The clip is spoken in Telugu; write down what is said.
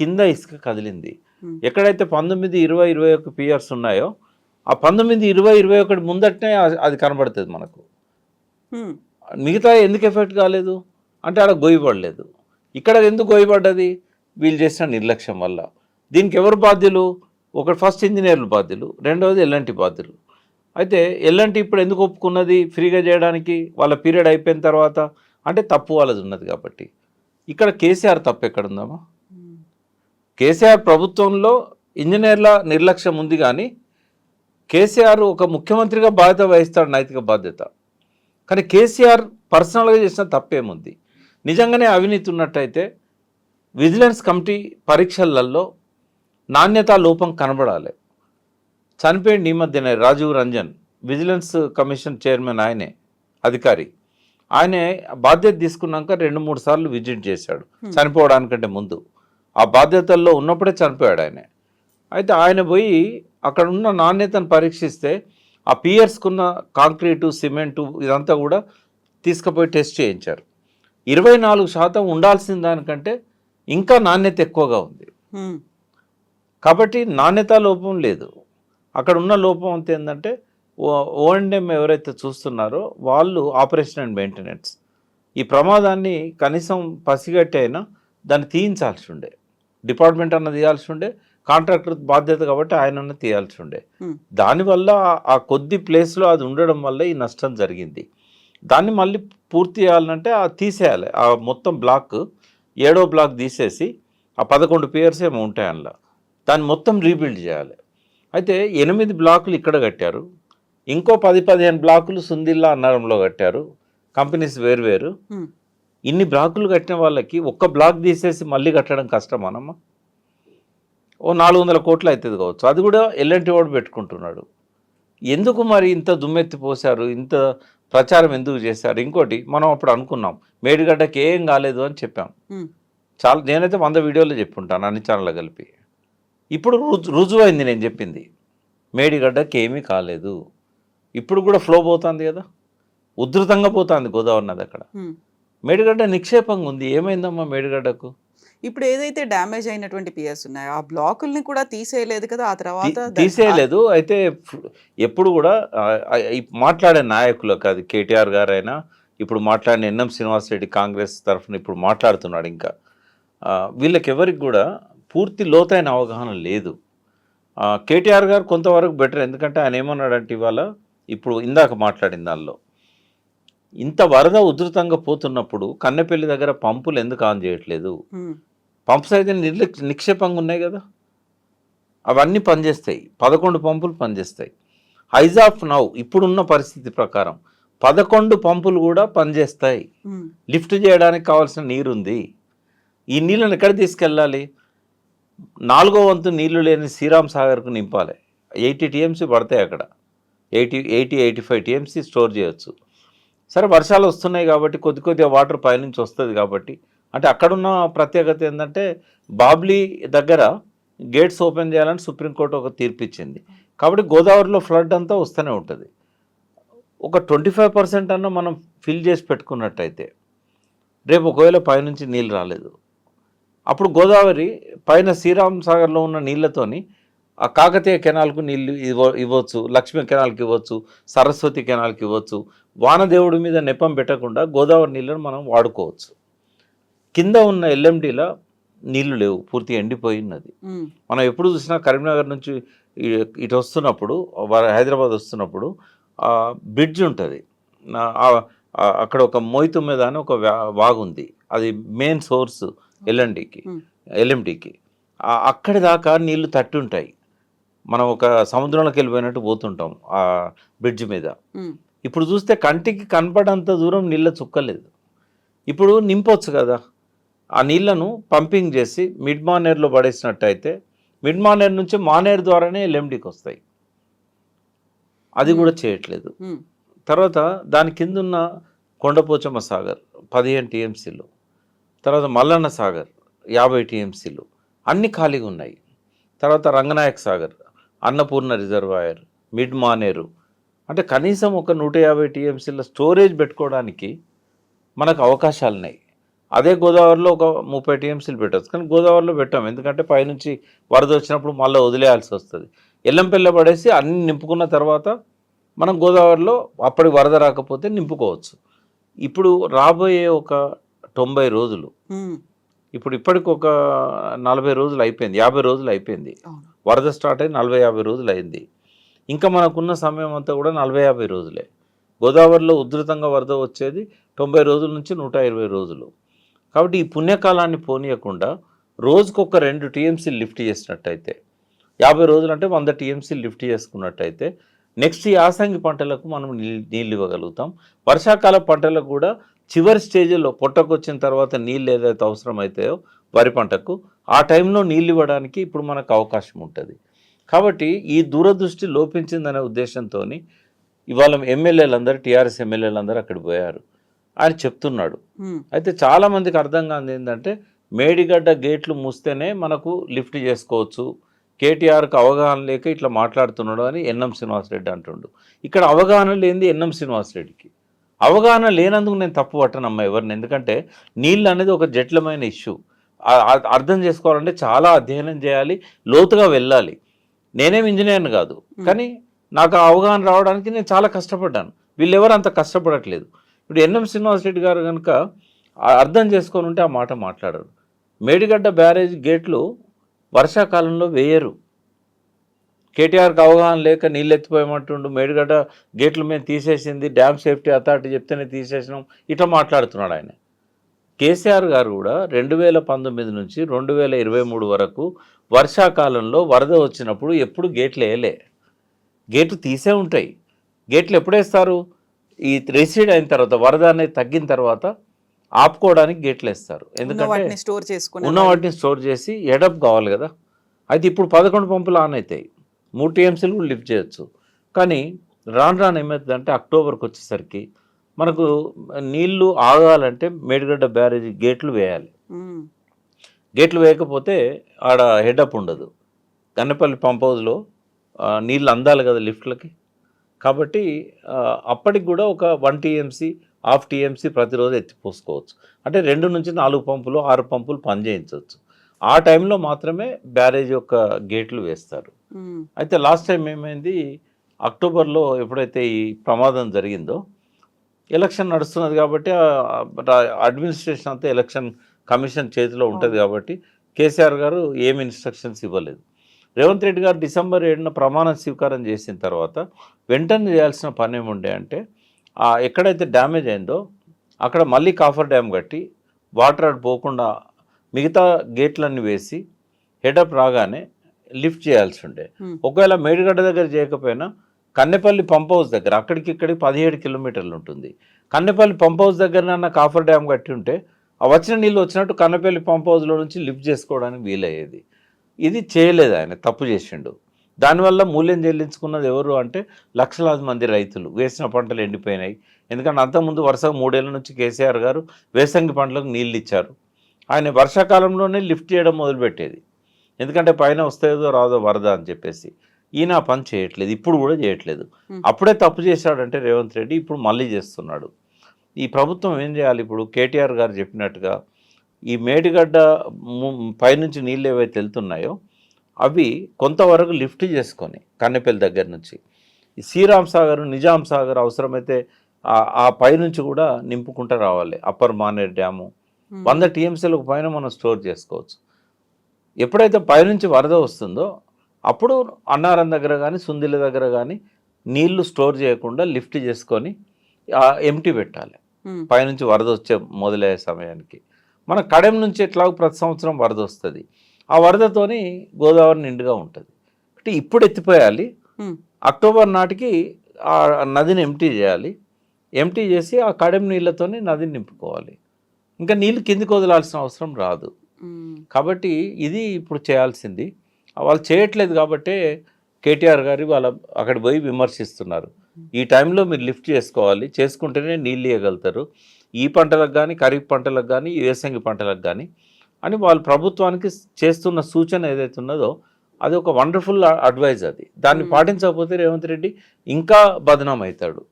కింద ఇసుక కదిలింది. ఎక్కడైతే 19, 20, 21 పియర్స్ ఉన్నాయో ఆ 19, 20, 21 ముందటనే అది కనబడుతుంది మనకు. మిగతా ఎందుకు ఎఫెక్ట్ కాలేదు అంటే ఆడ గొయ్యబడలేదు. ఇక్కడ ఎందుకు గొయ్యబడ్డది? వీళ్ళు చేసిన నిర్లక్ష్యం వల్ల. దీనికి ఎవరు బాధ్యులు? ఒకటి ఫస్ట్ ఇంజనీర్లు బాధ్యులు, రెండవది ఎల్ఎన్టీ బాధ్యులు. అయితే ఎల్ఎన్టీ ఇప్పుడు ఎందుకు ఒప్పుకున్నది ఫ్రీగా చేయడానికి? వాళ్ళ పీరియడ్ అయిపోయిన తర్వాత అంటే తప్పు వాళ్ళది ఉన్నది కాబట్టి. ఇక్కడ కేసీఆర్ తప్పు ఎక్కడుందమ్మా? కేసీఆర్ ప్రభుత్వంలో ఇంజనీర్ల నిర్లక్ష్యం ఉంది, కానీ కేసీఆర్ ఒక ముఖ్యమంత్రిగా బాధ్యత వహిస్తాడు, నైతిక బాధ్యత. కానీ కేసీఆర్ పర్సనల్గా చేసిన తప్పేముంది? నిజంగానే అవినీతి ఉన్నట్టయితే విజిలెన్స్ కమిటీ పరీక్షలలో నాణ్యతా లోపం కనబడాలి. చనిపోయింది ఈ మధ్యనే Rajiv Ranjan, vigilance commission chairman, ఆయనే అధికారి. ఆయనే బాధ్యత తీసుకున్నాక 2-3 సార్లు విజిట్ చేశాడు చనిపోవడానికంటే ముందు. ఆ బాధ్యతల్లో ఉన్నప్పుడే చనిపోయాడు ఆయన. అయితే ఆయన పోయి అక్కడ ఉన్న నాణ్యతను పరీక్షిస్తే ఆ పియర్స్కున్న కాంక్రీటు, సిమెంటు ఇదంతా కూడా తీసుకుపోయి టెస్ట్ చేయించారు. 24% ఉండాల్సిన దానికంటే ఇంకా నాణ్యత ఎక్కువగా ఉంది. కాబట్టి నాణ్యత లోపం లేదు. అక్కడ ఉన్న లోపం అంత ఏంటంటే O&M ఎవరైతే చూస్తున్నారో వాళ్ళు ఆపరేషన్ అండ్ మెయింటెనెన్స్ ఈ ప్రమాదాన్ని కనీసం పసిగట్టి అయినా దాన్ని తీయించాల్సి ఉండే, డిపార్ట్మెంట్ అన్న తీయాల్సి ఉండే, కాంట్రాక్టర్ బాధ్యత కాబట్టి ఆయన తీయాల్సి ఉండే. దానివల్ల ఆ కొద్ది ప్లేస్లో అది ఉండడం వల్ల ఈ నష్టం జరిగింది. దాన్ని మళ్ళీ పూర్తి చేయాలంటే తీసేయాలి. ఆ మొత్తం బ్లాక్ 7వ బ్లాక్ తీసేసి ఆ 11 పియర్స్ ఏమో ఉంటాయి అందులో, దాన్ని మొత్తం రీబిల్డ్ చేయాలి. అయితే 8 బ్లాకులు ఇక్కడ కట్టారు, ఇంకో 10-15 బ్లాకులు సుందిల్లా అన్నారంలో కట్టారు. కంపెనీస్ వేరువేరు. ఇన్ని బ్లాకులు కట్టిన వాళ్ళకి ఒక్క బ్లాక్ తీసేసి మళ్ళీ కట్టడం కష్టమనమ్మా. ఓ 400 కోట్లు అవుతుంది కావచ్చు. అది కూడా ఎల్ఎన్టీ వాడు పెట్టుకుంటున్నాడు. ఎందుకు మరి ఇంత దుమ్మెత్తి పోశారు, ఇంత ప్రచారం ఎందుకు చేశారు? ఇంకోటి మనం అప్పుడు అనుకున్నాం మేడిగడ్డకి ఏం కాలేదు అని చెప్పాం. చాలా, నేనైతే 100 వీడియోలు చెప్పుంటాను అన్ని ఛానళ్ళు కలిపి. ఇప్పుడు రుజువైంది నేను చెప్పింది. మేడిగడ్డకి ఏమీ కాలేదు. ఇప్పుడు కూడా ఫ్లో పోతుంది కదా, ఉధృతంగా పోతుంది గోదావరి నది. అక్కడ మేడిగడ్డ నిక్షేపంగా ఉంది. ఏమైందమ్మా మేడిగడ్డకు? ఇప్పుడు ఏదైతే డ్యామేజ్ అయినటువంటి పియర్స్ ఉన్నాయో ఆ బ్లాకుల్ని కూడా తీసేయలేదు కదా, ఆ తర్వాత తీసేయలేదు. అయితే ఎప్పుడు కూడా మాట్లాడే నాయకులకు, అది కేటీఆర్ గారైనా, ఇప్పుడు మాట్లాడిన ఎన్ఎం శ్రీనివాస్ రెడ్డి కాంగ్రెస్ తరఫున ఇప్పుడు మాట్లాడుతున్నాడు, ఇంకా వీళ్ళకి ఎవరికి కూడా పూర్తి లోతైన అవగాహన లేదు. కేటీఆర్ గారు కొంతవరకు బెటర్, ఎందుకంటే ఆయన ఏమన్నాడంటే ఇవాళ ఇప్పుడు ఇందాక మాట్లాడిన దానిలో ఇంత వరద ఉధృతంగా పోతున్నప్పుడు కన్నెపల్లి దగ్గర పంపులు ఎందుకు ఆన్ చేయట్లేదు? పంప్స్ అయితే నిక్షేపంగా ఉన్నాయి కదా, అవన్నీ పనిచేస్తాయి. 11 పంపులు పనిచేస్తాయి. హైజ్ ఆఫ్ నౌ ఇప్పుడున్న పరిస్థితి ప్రకారం 11 పంపులు కూడా పనిచేస్తాయి. లిఫ్ట్ చేయడానికి కావాల్సిన నీరు ఉంది. ఈ నీళ్ళని ఎక్కడ తీసుకెళ్ళాలి? 4వ వంతు నీళ్లు లేని శ్రీరామ్ సాగర్కు నింపాలి. 80 TMC పడతాయి అక్కడ. 80-85 TMC స్టోర్ చేయొచ్చు. సరే, వర్షాలు వస్తున్నాయి కాబట్టి కొద్దిగా వాటర్ పైనుంచి వస్తుంది కాబట్టి. అంటే అక్కడున్న ప్రత్యేకత ఏంటంటే బాబ్లీ దగ్గర గేట్స్ ఓపెన్ చేయాలని సుప్రీంకోర్టు ఒక తీర్పు ఇచ్చింది. కాబట్టి గోదావరిలో ఫ్లడ్ అంతా వస్తూనే ఉంటుంది. ఒక 25% అన్న మనం ఫిల్ చేసి పెట్టుకున్నట్టయితే రేపు ఒకవేళ పైనుంచి నీళ్ళు రాలేదు, అప్పుడు గోదావరి పైన శ్రీరామ్ సాగర్లో ఉన్న నీళ్ళతోని ఆ కాకతీయ కెనాల్కు నీళ్ళు ఇవ్వచ్చు, లక్ష్మీ కెనాల్కి ఇవ్వచ్చు, సరస్వతి కెనాల్కి ఇవ్వచ్చు. వానదేవుడి మీద నెపం పెట్టకుండా గోదావరి నీళ్ళను మనం వాడుకోవచ్చు. కింద ఉన్న ఎల్ఎండిలో నీళ్లు లేవు, పూర్తిగా ఎండిపోయినది. మనం ఎప్పుడు చూసినా కరీంనగర్ నుంచి ఇటు వస్తున్నప్పుడు, హైదరాబాద్ వస్తున్నప్పుడు బ్రిడ్జ్ ఉంటుంది, అక్కడ ఒక మోయితుమ్మెద అని ఒక వాగుంది, అది మెయిన్ సోర్స్ ఎల్ఎండికి. అక్కడి దాకా నీళ్లు తట్టి ఉంటాయి. మనం ఒక సముద్రంలోకి వెళ్ళిపోయినట్టు పోతుంటాం ఆ బ్రిడ్జ్ మీద. ఇప్పుడు చూస్తే కంటికి కనపడంత దూరం నీళ్ళ చుక్కలేదు. ఇప్పుడు నింపొచ్చు కదా, ఆ నీళ్లను పంపింగ్ చేసి మిడ్ మానేర్లో పడేసినట్టయితే మిడ్ మానేర్ నుంచి మానేర్ ద్వారానే ఎల్ఎండికి వస్తాయి. అది కూడా చేయట్లేదు. తర్వాత దాని కింద ఉన్న కొండపోచమ్మ సాగర్ 15 TMCలు, తర్వాత మల్లన్న సాగర్ 50 TMCలు అన్నీ ఖాళీగా ఉన్నాయి. తర్వాత రంగనాయక్ సాగర్, అన్నపూర్ణ రిజర్వాయర్, మిడ్ మానేరు, అంటే కనీసం ఒక 150 TMCల స్టోరేజ్ పెట్టుకోవడానికి మనకు అవకాశాలు ఉన్నాయి. అదే గోదావరిలో ఒక 30 టీఎంసీలు పెట్టచ్చు, కానీ గోదావరిలో పెట్టాం, ఎందుకంటే పైనుంచి వరద వచ్చినప్పుడు మళ్ళీ వదిలేయాల్సి వస్తుంది. ఎల్లంపల్లి పడేసి అన్ని నింపుకున్న తర్వాత మనం గోదావరిలో అప్పటికి వరద రాకపోతే నింపుకోవచ్చు. ఇప్పుడు రాబోయే ఒక 90 రోజులు, ఇప్పటికి ఒక 40 రోజులు అయిపోయింది, 50 రోజులు అయిపోయింది. వరద స్టార్ట్ అయ్యి 40-50 రోజులు అయింది. ఇంకా మనకున్న సమయం అంతా కూడా 40-50 రోజులే. గోదావరిలో ఉధృతంగా వరద వచ్చేది 90 రోజుల నుంచి 120 రోజులు. కాబట్టి ఈ పుణ్యకాలాన్ని పోనీయకుండా రోజుకొక 2 టీఎంసీలు లిఫ్ట్ చేసినట్టయితే, 50 రోజులు అంటే 100 టీఎంసీలు లిఫ్ట్ చేసుకున్నట్టయితే నెక్స్ట్ యాసంగి పంటలకు మనం నీళ్ళు ఇవ్వగలుగుతాం. వర్షాకాల పంటలకు కూడా చివరి స్టేజ్లో పొట్టకొచ్చిన తర్వాత నీళ్ళు ఏదైతే అవసరం అవుతాయో వరి పంటకు, ఆ టైంలో నీళ్ళు ఇవ్వడానికి ఇప్పుడు మనకు అవకాశం ఉంటుంది. కాబట్టి ఈ దూరదృష్టి లోపించిందనే ఉద్దేశంతో ఇవాళ ఎమ్మెల్యేలందరూ, టీఆర్ఎస్ ఎమ్మెల్యేలందరూ అక్కడ పోయారు, ఆయన చెప్తున్నాడు. అయితే చాలామందికి అర్థం కాదు ఏంటంటే, మేడిగడ్డ గేట్లు మూస్తేనే మనకు లిఫ్ట్ చేసుకోవచ్చు, కేటీఆర్కి అవగాహన లేక ఇట్లా మాట్లాడుతున్నాడు అని ఎన్ఎం శ్రీనివాసరెడ్డి అంటుండు. ఇక్కడ అవగాహన లేనిది ఎన్ఎం శ్రీనివాసరెడ్డికి. అవగాహన లేనందుకు నేను తప్పు పట్టనమ్మా ఎవరిని, ఎందుకంటే నీళ్ళు అనేది ఒక జటిలమైన ఇష్యూ. అర్థం చేసుకోవాలంటే చాలా అధ్యయనం చేయాలి, లోతుగా వెళ్ళాలి. నేనేం ఇంజనీర్ని కాదు, కానీ నాకు ఆ అవగాహన రావడానికి నేను చాలా కష్టపడ్డాను. వీళ్ళెవరు అంత కష్టపడట్లేదు. ఇప్పుడు ఎన్ఎం శ్రీనివాసరెడ్డి గారు కనుక అర్థం చేసుకొని ఉంటే ఆ మాట మాట్లాడరు. మేడిగడ్డ బ్యారేజ్ గేట్లు వర్షాకాలంలో వేయరు. కేటీఆర్కి అవగాహన లేక నీళ్ళు ఎత్తిపోయమంటుండు, మేడిగడ్డ గేట్లు మేము తీసేసింది డ్యామ్ సేఫ్టీ అథారిటీ చెప్తేనే తీసేసినాం, ఇట్లా మాట్లాడుతున్నాడు ఆయన. కేసీఆర్ గారు కూడా 2019 నుంచి 2023 వరకు వర్షాకాలంలో వరద వచ్చినప్పుడు ఎప్పుడు గేట్లు వేయలే. గేట్లు తీసే ఉంటాయి. గేట్లు ఎప్పుడేస్తారు? ఈ రిసీడ్ అయిన తర్వాత, వరద అనేది తగ్గిన తర్వాత ఆపుకోవడానికి గేట్లు వేస్తారు. ఎందుకంటే ఉన్న వాటిని స్టోర్ చేసి ఎడప్ కావాలి కదా. అయితే ఇప్పుడు 11 పంపులు ఆన్ అవుతాయి, 3 టీఎంసీలు కూడా లిఫ్ట్ చేయొచ్చు. కానీ రాను ఏమవుతుందంటే అక్టోబర్కి వచ్చేసరికి మనకు నీళ్లు ఆగాలంటే మేడిగడ్డ బ్యారేజీ గేట్లు వేయాలి. గేట్లు వేయకపోతే ఆడ హెడప్ ఉండదు. గన్నపల్లి పంప్ హౌస్లో నీళ్ళు అందాలి కదా లిఫ్ట్లకి. కాబట్టి అప్పటికి కూడా ఒక 1 టీఎంసీ, హాఫ్ టీఎంసీ ప్రతిరోజు ఎత్తిపోసుకోవచ్చు. అంటే 2 నుంచి 4 పంపులు, 6 పంపులు పనిచేయించవచ్చు. ఆ టైంలో మాత్రమే బ్యారేజ్ యొక్క గేట్లు వేస్తారు. అయితే లాస్ట్ టైం ఏమైంది, అక్టోబర్లో ఎప్పుడైతే ఈ ప్రమాదం జరిగిందో, ఎలక్షన్ నడుస్తున్నది కాబట్టి అడ్మినిస్ట్రేషన్ అంతా ఎలక్షన్ కమిషన్ చేతిలో ఉంటుంది కాబట్టి కేసీఆర్ గారు ఏమి ఇన్స్ట్రక్షన్స్ ఇవ్వలేదు. రేవంత్ రెడ్డి గారు డిసెంబర్ 7న ప్రమాణ స్వీకారం చేసిన తర్వాత వెంటనే చేయాల్సిన పని ఏముండే అంటే, ఎక్కడైతే డ్యామేజ్ అయిందో అక్కడ మళ్ళీ కాఫర్ డ్యామ్ కట్టి వాటర్ అటు పోకుండా మిగతా గేట్లన్నీ వేసి హెడప్ రాగానే లిఫ్ట్ చేయాల్సి ఉండే. ఒకవేళ మేడిగడ్డ దగ్గర చేయకపోయినా కన్నెపల్లి పంప్ హౌస్ దగ్గర, అక్కడికి ఇక్కడికి 17 కిలోమీటర్లు ఉంటుంది, కన్నెపల్లి పంప్ హౌస్ దగ్గరనన్నా కాఫర్ డ్యామ్ కట్టి ఉంటే ఆ వచ్చిన నీళ్ళు వచ్చినట్టు కన్నెపల్లి పంప్ హౌస్లో నుంచి లిఫ్ట్ చేసుకోవడానికి వీలయ్యేది. ఇది చేయలేదు, ఆయన తప్పు చేసిండు. దానివల్ల మూల్యం చెల్లించుకున్నది ఎవరు అంటే లక్షలాది మంది రైతులు. వేసిన పంటలు ఎండిపోయినాయి. ఎందుకంటే అంతకుముందు వరుసగా 3 ఏళ్ల నుంచి కేసీఆర్ గారు వేసంగి పంటలకు నీళ్ళు ఇచ్చారు. ఆయన వర్షాకాలంలోనే లిఫ్ట్ చేయడం మొదలుపెట్టేది, ఎందుకంటే పైన వస్తుందో రాదో వరద అని చెప్పేసి. ఈయన పని చేయట్లేదు, ఇప్పుడు కూడా చేయట్లేదు. అప్పుడే తప్పు చేశాడంటే రేవంత్ రెడ్డి, ఇప్పుడు మళ్ళీ చేస్తున్నాడు. ఈ ప్రభుత్వం ఏం చేయాలి ఇప్పుడు? కేటీఆర్ గారు చెప్పినట్టుగా ఈ మేడిగడ్డ పైనుంచి నీళ్ళు ఏవైతే వెళ్తున్నాయో అవి కొంతవరకు లిఫ్ట్ చేసుకొని కన్నెపల్లి దగ్గర నుంచి శ్రీరామ్ సాగర్, నిజాం సాగర్ అవసరమైతే ఆ పైనుంచి కూడా నింపుకుంటూ రావాలి. అప్పర్ మానేర్ డ్యాము 100 టీఎంసీలకు పైన మనం స్టోర్ చేసుకోవచ్చు. ఎప్పుడైతే పైనుంచి వరద వస్తుందో అప్పుడు అన్నారం దగ్గర కానీ సుందిల దగ్గర కానీ నీళ్లు స్టోర్ చేయకుండా లిఫ్ట్ చేసుకొని ఎంటీ పెట్టాలి. పైనుంచి వరద వచ్చే మొదలయ్యే సమయానికి మన కడెం నుంచి ఎట్లాగో ప్రతి సంవత్సరం వరద వస్తుంది, ఆ వరదతోని గోదావరి నిండుగా ఉంటుంది. అంటే ఇప్పుడు ఎత్తిపోయాలి, అక్టోబర్ నాటికి ఆ నదిని ఎంటీ చేయాలి. ఎంటీ చేసి ఆ కడెం నీళ్ళతోని నదిని నింపుకోవాలి. ఇంకా నీళ్ళు కిందికి వదలాల్సిన అవసరం రాదు. కాబట్టి ఇది ఇప్పుడు చేయాల్సింది. వాళ్ళు చేయట్లేదు కాబట్టే కేటీఆర్ గారు వాళ్ళ అక్కడ పోయి విమర్శిస్తున్నారు. ఈ టైంలో మీరు లిఫ్ట్ చేసుకోవాలి, చేసుకుంటేనే నీళ్ళు ఇవ్వగలుగుతారు, ఈ పంటలకు కానీ, ఖరీఫ్ పంటలకు కానీ, వేసంగి పంటలకు కానీ అని వాళ్ళు ప్రభుత్వానికి చేస్తున్న సూచన ఏదైతే ఉన్నదో అది ఒక వండర్ఫుల్ అడ్వైజ్. అది దాన్ని పాటించకపోతే రేవంత్ రెడ్డి ఇంకా బదనాం అవుతాడు.